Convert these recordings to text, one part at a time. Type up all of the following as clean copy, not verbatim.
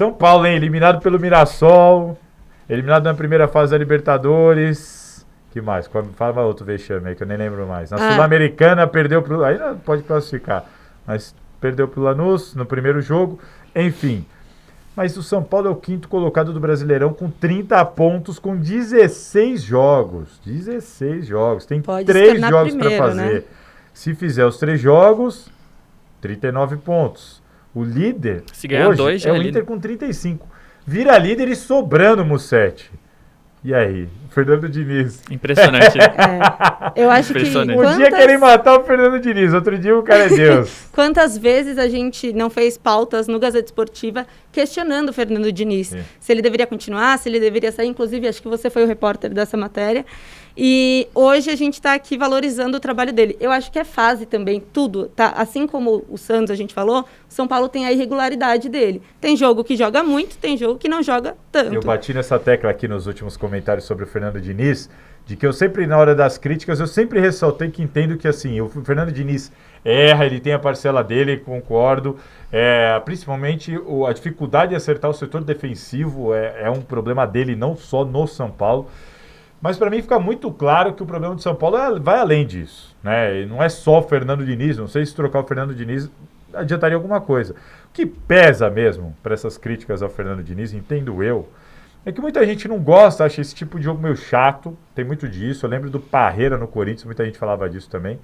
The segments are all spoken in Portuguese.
São Paulo, hein? Eliminado pelo Mirassol. Eliminado na primeira fase da Libertadores. Que mais? Fala outro vexame aí que eu nem lembro mais. Na Sul-Americana perdeu pro... Aí não pode classificar. Mas perdeu pro Lanús no primeiro jogo. Enfim. Mas o São Paulo é o 5º colocado do Brasileirão com 30 pontos, com 16 jogos. 16 jogos. Tem 3 jogos para fazer. Né? Se fizer os 3 jogos, 39 pontos. O líder se ganhar hoje 2, é o Inter com 35. Vira líder e sobrando, Mussete. E aí? Fernando Diniz. Impressionante. Eu acho que... Um dia querem matar o Fernando Diniz, outro dia o cara é Deus. Quantas vezes a gente não fez pautas no Gazeta Esportiva questionando o Fernando Diniz? Sim. Se ele deveria continuar, se ele deveria sair. Inclusive, acho que você foi o repórter dessa matéria. E hoje a gente está aqui valorizando o trabalho dele. Eu acho que é fase também, tudo. Tá? Assim como o Santos, a gente falou, o São Paulo tem a irregularidade dele. Tem jogo que joga muito, tem jogo que não joga tanto. Eu bati nessa tecla aqui nos últimos comentários sobre o Fernando Diniz, de que eu sempre, na hora das críticas, eu sempre ressaltei que entendo que, assim, o Fernando Diniz erra, ele tem a parcela dele, concordo. Principalmente a dificuldade de acertar o setor defensivo é um problema dele, não só no São Paulo. Mas para mim fica muito claro que o problema do São Paulo vai além disso, né? E não é só o Fernando Diniz, não sei se trocar o Fernando Diniz adiantaria alguma coisa. O que pesa mesmo para essas críticas ao Fernando Diniz, entendo eu, é que muita gente não gosta, acha esse tipo de jogo meio chato, tem muito disso. Eu lembro do Parreira no Corinthians, muita gente falava disso também.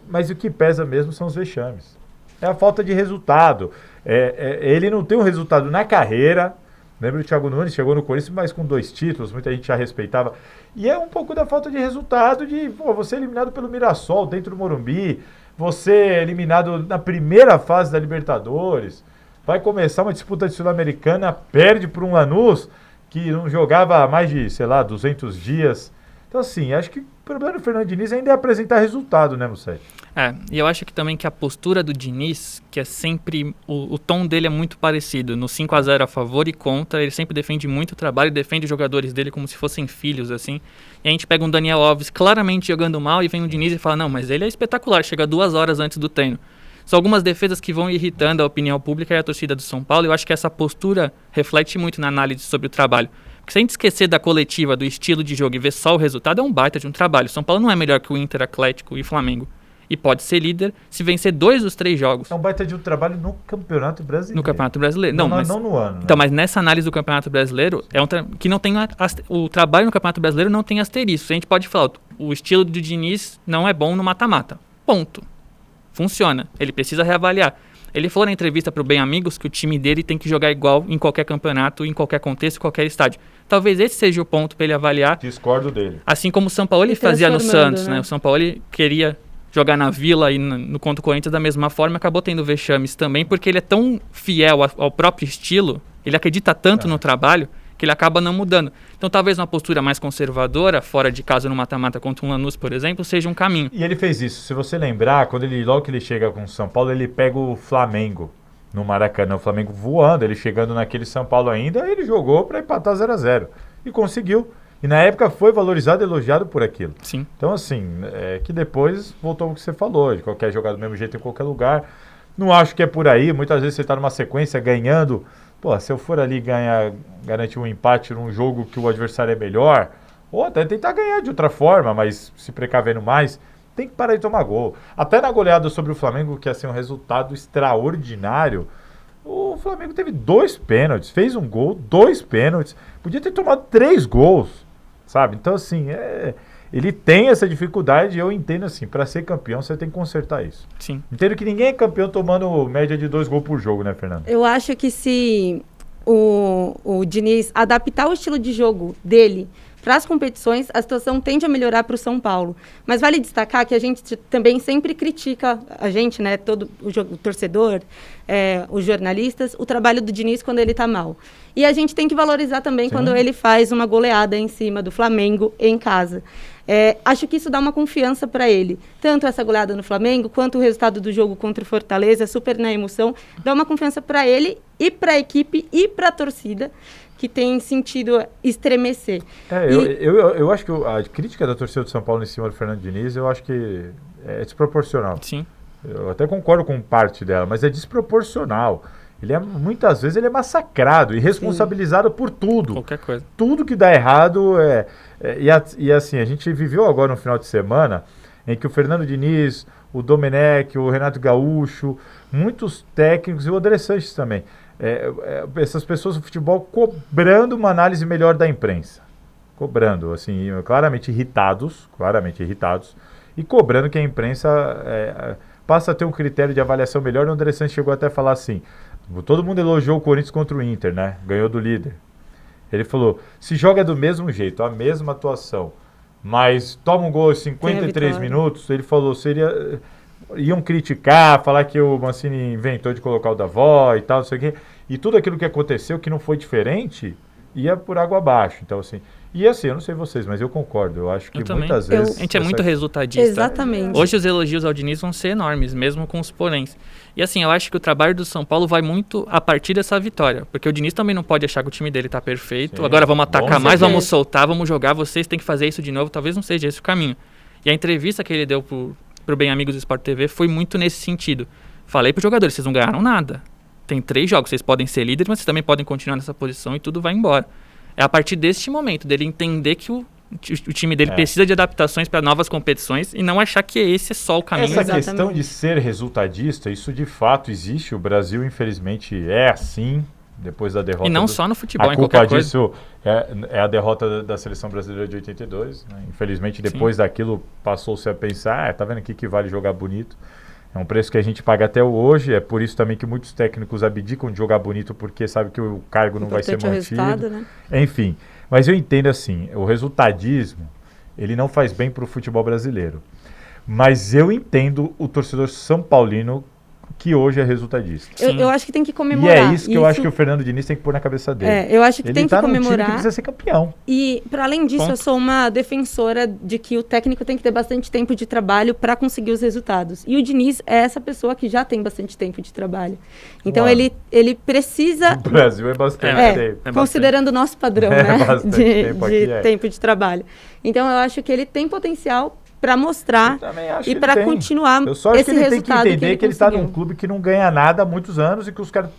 Mas o que pesa mesmo são os vexames. É a falta de resultado. Ele não tem um resultado na carreira. Lembra do Thiago Nunes, chegou no Corinthians, mas com 2 títulos, muita gente já respeitava. E é um pouco da falta de resultado de você eliminado pelo Mirassol dentro do Morumbi, você eliminado na primeira fase da Libertadores, vai começar uma disputa de Sul-Americana, perde para um Lanús que não jogava há mais de, 200 dias. Então, assim, acho que o problema do Fernando Diniz ainda é apresentar resultado, né, Mussete? E eu acho que também que a postura do Diniz, que é sempre... O tom dele é muito parecido. No 5-0 a favor e contra, ele sempre defende muito o trabalho, defende os jogadores dele como se fossem filhos, assim. E a gente pega um Daniel Alves claramente jogando mal e vem o Diniz e fala, não, mas ele é espetacular, chega 2 horas antes do treino. São algumas defesas que vão irritando a opinião pública e a torcida do São Paulo. Eu acho que essa postura reflete muito na análise sobre o trabalho. Porque se a gente esquecer da coletiva, do estilo de jogo e ver só o resultado, é um baita de um trabalho. São Paulo não é melhor que o Inter, Atlético e Flamengo. E pode ser líder se vencer 2 dos 3 jogos. É um baita de um trabalho no Campeonato Brasileiro. No Campeonato Brasileiro. Não no ano. Né? Então, mas nessa análise do Campeonato Brasileiro, que não tem o trabalho no Campeonato Brasileiro não tem asterisco. A gente pode falar, o estilo do Diniz não é bom no mata-mata. Ponto. Funciona. Ele precisa reavaliar. Ele falou na entrevista para o Bem Amigos que o time dele tem que jogar igual em qualquer campeonato, em qualquer contexto, em qualquer estádio. Talvez esse seja o ponto para ele avaliar. Discordo dele. Assim como o São Paulo ele fazia no Santos, né? O São Paulo ele queria jogar na Vila e no contra o Corinthians da mesma forma, acabou tendo vexames também, porque ele é tão fiel ao próprio estilo, ele acredita tanto no trabalho, que ele acaba não mudando. Então talvez uma postura mais conservadora, fora de casa no mata-mata contra um Lanús, por exemplo, seja um caminho. E ele fez isso, se você lembrar, logo que ele chega com o São Paulo, ele pega o Flamengo no Maracanã, o Flamengo voando, ele chegando naquele São Paulo ainda, ele jogou para empatar 0-0 e conseguiu. E na época foi valorizado e elogiado por aquilo. Sim. Então, assim, que depois voltou o que você falou, de qualquer jogar do mesmo jeito em qualquer lugar. Não acho que é por aí. Muitas vezes você está numa sequência ganhando. Pô, se eu for ali garantir um empate num jogo que o adversário é melhor, ou até tentar ganhar de outra forma, mas se precavendo mais, tem que parar de tomar gol. Até na goleada sobre o Flamengo, que ia ser um resultado extraordinário, o Flamengo teve 2 pênaltis, fez um gol, 2 pênaltis, podia ter tomado 3 gols. Sabe? Então, assim, ele tem essa dificuldade e eu entendo assim, para ser campeão você tem que consertar isso. Sim. Entendo que ninguém é campeão tomando média de 2 gols por jogo, né, Fernando? Eu acho que se o Diniz adaptar o estilo de jogo dele para as competições, a situação tende a melhorar para o São Paulo. Mas vale destacar que a gente também sempre critica, né, todo o torcedor, os jornalistas, o trabalho do Diniz quando ele está mal. E a gente tem que valorizar também quando ele faz uma goleada em cima do Flamengo em casa. Acho que isso dá uma confiança para ele. Tanto essa goleada no Flamengo, quanto o resultado do jogo contra o Fortaleza, super na emoção, dá uma confiança para ele e para a equipe e para a torcida, que tem sentido estremecer. Eu acho que a crítica da torcida do São Paulo em cima do Fernando Diniz, eu acho que é desproporcional. Sim. Eu até concordo com parte dela, mas é desproporcional. muitas vezes ele é massacrado e responsabilizado por tudo. Qualquer coisa. Tudo que dá errado e assim, a gente viveu agora no final de semana em que o Fernando Diniz, o Domenech, o Renato Gaúcho, muitos técnicos e o André Sanches também, essas pessoas do futebol cobrando uma análise melhor da imprensa. Cobrando, assim, claramente irritados, e cobrando que a imprensa passa a ter um critério de avaliação melhor. O André Sanches chegou até a falar assim, todo mundo elogiou o Corinthians contra o Inter, né? Ganhou do líder. Ele falou, se joga do mesmo jeito, a mesma atuação, mas toma um gol aos 53 minutos, ele falou, iam criticar, falar que o Mancini inventou de colocar o Davó e tal, não sei o quê, e tudo aquilo que aconteceu, que não foi diferente, ia por água abaixo. Então, assim, e assim, eu não sei vocês, mas eu concordo. Eu acho que muitas vezes... A gente é muito resultadista. Exatamente. Hoje os elogios ao Diniz vão ser enormes, mesmo com os poréns. E assim, eu acho que o trabalho do São Paulo vai muito a partir dessa vitória. Porque o Diniz também não pode achar que o time dele está perfeito. Sim, agora vamos atacar mais, vamos soltar, vamos jogar. Vocês têm que fazer isso de novo. Talvez não seja esse o caminho. E a entrevista que ele deu pro Bem Amigos do Sport TV foi muito nesse sentido. Falei para os jogadores, vocês não ganharam nada. Tem 3 jogos, vocês podem ser líderes, mas vocês também podem continuar nessa posição e tudo vai embora. É a partir deste momento, dele entender que o time dele precisa de adaptações para novas competições e não achar que esse é só o caminho. Essa questão de ser resultadista, isso de fato existe. O Brasil, infelizmente, é assim, depois da derrota. E não só no futebol, em qualquer coisa. A culpa disso é a derrota da Seleção Brasileira de 82. Né? Infelizmente, depois daquilo, passou-se a pensar, tá vendo aqui que vale jogar bonito. É um preço que a gente paga até hoje, é por isso também que muitos técnicos abdicam de jogar bonito, porque sabe que o cargo não vai ser mantido. Né? Enfim, mas eu entendo assim, o resultadismo, ele não faz bem para o futebol brasileiro. Mas eu entendo o torcedor são paulino que hoje é resultadista. Eu acho que tem que comemorar. E é isso que eu acho que o Fernando Diniz tem que pôr na cabeça dele. Eu acho que tem que comemorar. Ele precisa ser campeão. E, para além disso, eu sou uma defensora de que o técnico tem que ter bastante tempo de trabalho para conseguir os resultados. E o Diniz é essa pessoa que já tem bastante tempo de trabalho. Então, ele precisa... O Brasil é bastante tempo. Considerando o nosso padrão de tempo de trabalho. Então, eu acho que ele tem potencial para mostrar e para continuar esse resultado. Eu só acho que ele tem que entender que ele está num clube que não ganha nada há muitos anos e que os caras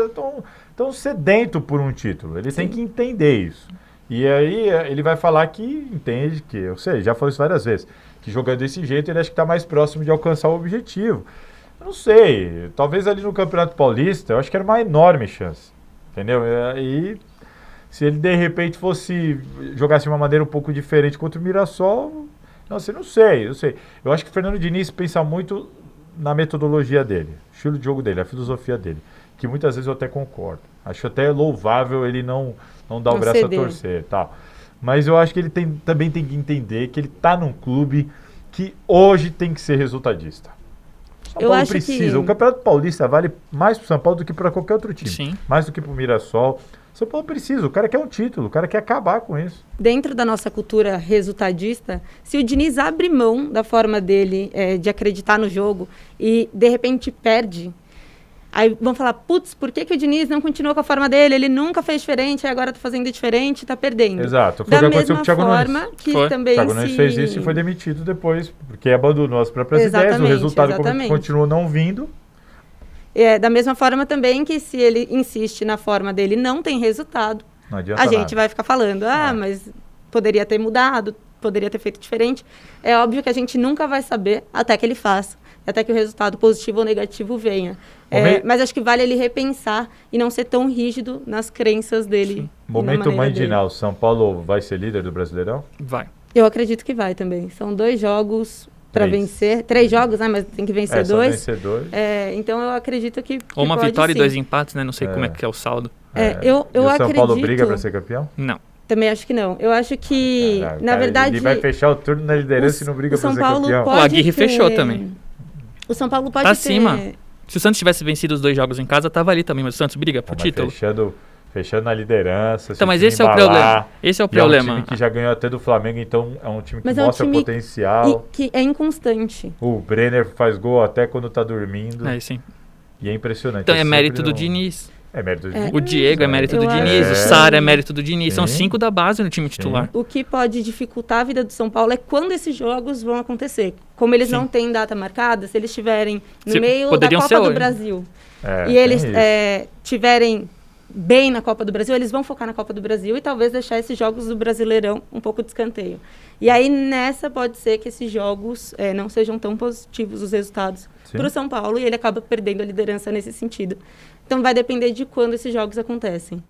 estão sedentos por um título. Ele tem que entender isso. E aí ele vai falar que entende que, eu sei, já falou isso várias vezes, que jogando desse jeito ele acha que está mais próximo de alcançar o objetivo. Eu não sei, talvez ali no Campeonato Paulista, eu acho que era uma enorme chance, entendeu? E se ele de repente jogasse de uma maneira um pouco diferente contra o Mirassol... Nossa, eu não sei. Eu acho que o Fernando Diniz pensa muito na metodologia dele, o estilo de jogo dele, a filosofia dele, que muitas vezes eu até concordo. Acho até louvável ele não dar o braço a torcer, tal. Mas eu acho que ele também tem que entender que ele está num clube que hoje tem que ser resultadista. São Paulo precisa. O Campeonato Paulista vale mais para o São Paulo do que para qualquer outro time. Sim. Mais do que para o Mirassol. São Paulo precisa, o cara quer um título, o cara quer acabar com isso. Dentro da nossa cultura resultadista, se o Diniz abre mão da forma dele de acreditar no jogo e, de repente, perde, aí vão falar, putz, por que o Diniz não continuou com a forma dele? Ele nunca fez diferente, agora está fazendo diferente, está perdendo. Exato. Foi o que aconteceu com o Thiago Nunes. O Thiago Nunes fez isso e foi demitido depois, porque abandonou as próprias ideias, o resultado continuou não vindo. Da mesma forma também que se ele insiste na forma dele não tem resultado, a gente vai ficar falando, mas poderia ter mudado, poderia ter feito diferente. É óbvio que a gente nunca vai saber até que ele faça, até que o resultado positivo ou negativo venha. Mas acho que vale ele repensar e não ser tão rígido nas crenças dele. Momento marginal, São Paulo vai ser líder do Brasileirão? Vai. Eu acredito que vai também. São 2 jogos... para vencer. 3 jogos, né? Mas tem que vencer 2. Então eu acredito que ou uma pode, vitória sim. e 2 empates, né? Não sei como é que é o saldo. Eu o acredito... São Paulo briga para ser campeão? Não. Também acho que não. Eu acho que, na verdade... Ele vai fechar o turno na liderança e não briga para ser campeão. O Aguirre fechou também. O São Paulo pode tá acima. Se o Santos tivesse vencido os 2 jogos em casa, tava ali também. Mas o Santos briga pro título. Fechando na liderança. Então, mas esse é o problema. Esse é o problema. É um time que já ganhou até do Flamengo, então é um time que mostra potencial. Que é inconstante. O Brenner faz gol até quando tá dormindo. Sim. E é impressionante. Então é mérito do Diniz. É mérito do Diniz. O Diego é mérito do Diniz, o Sara é mérito do Diniz. São 5 da base no time titular. O que pode dificultar a vida do São Paulo é quando esses jogos vão acontecer. Como eles não têm data marcada, se eles estiverem no meio da Copa do Brasil. e eles tiverem bem na Copa do Brasil, eles vão focar na Copa do Brasil e talvez deixar esses jogos do Brasileirão um pouco de escanteio. E aí, nessa, pode ser que esses jogos não sejam tão positivos os resultados para o São Paulo e ele acaba perdendo a liderança nesse sentido. Então, vai depender de quando esses jogos acontecem.